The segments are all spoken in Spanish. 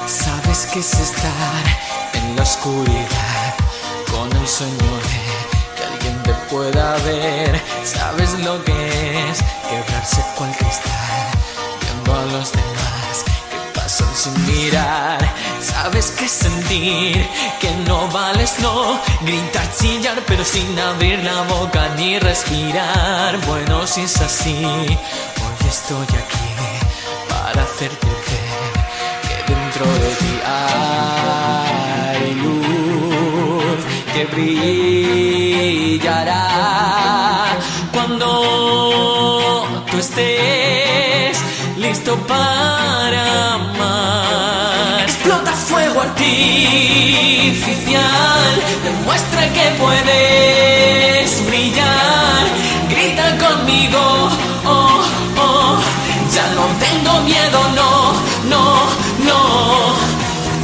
Sabes que es estar en la oscuridad con el sueño de que alguien te pueda ver. Sabes lo que es quebrarse cual cristal viendo a los demás que pasan sin mirar. Sabes que es sentir que no vales, no gritar, chillar, pero sin abrir la boca ni respirar. Bueno, si es así, hoy estoy aquí para hacerte ver que dentro de ti hay luz que brillará cuando tú estés listo para amar. Explota fuego artificial, demuestra que puedes brillar. Grita conmigo, oh, oh, ya no tengo miedo, no, no, no.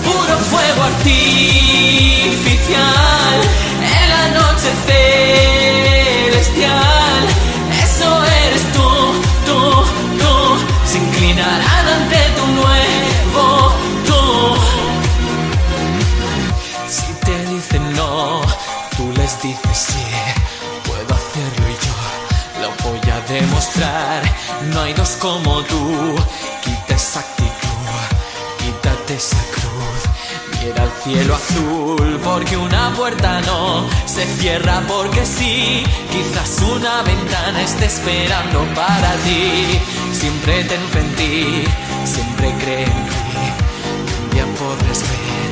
Puro fuego artificial, el anochecer celestial. Eso eres tú, tú, tú. Se inclinarán ante tu nuevo tú. Si te dicen no, tú les dices sí. Puedo hacerlo y yo lo voy a demostrar. No hay dos como tú. Quita esa actitud, quítate esa cruz. Mira el cielo azul, porque una puerta no se cierra porque sí. Quizás una ventana esté esperando para ti. Siempre ten fe en ti, siempre cree en ti. Un día podrás ver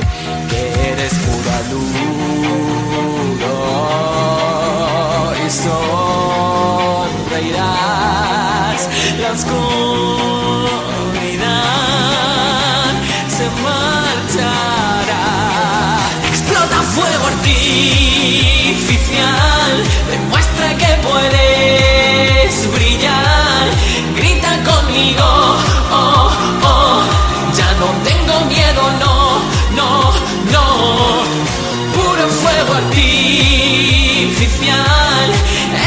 que eres pura luz, oh, y sonreirás. La oscuridad se marchará. Explota fuego artificial, demuestra que puedes brillar. Grita conmigo, oh, oh, ya no tengo miedo, no, no, no. Puro fuego artificial,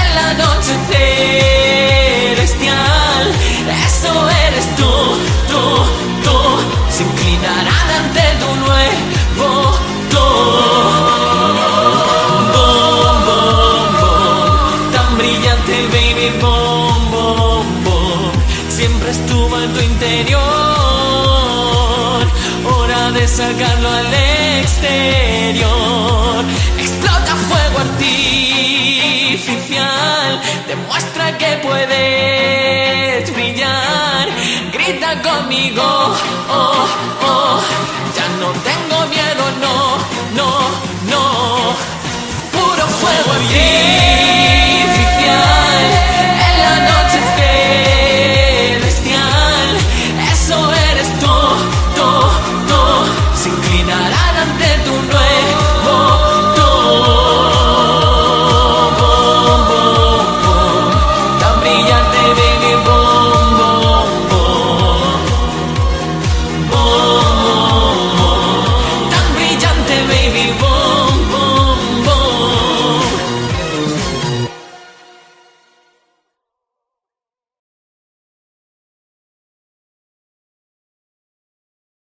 en la noche celestial. Eso eres tú, tú, tú. Se inclinarán ante tu nuevo tú. Boom, boom, boom. Tan brillante, baby, boom, boom, boom. Siempre estuvo en tu interior. Hora de sacarlo al exterior. Explota fuego artificial, demuestra que puedes brillar. Grita conmigo, oh, oh, ya no tengo miedo, no, no, no. Puro fuego artificial.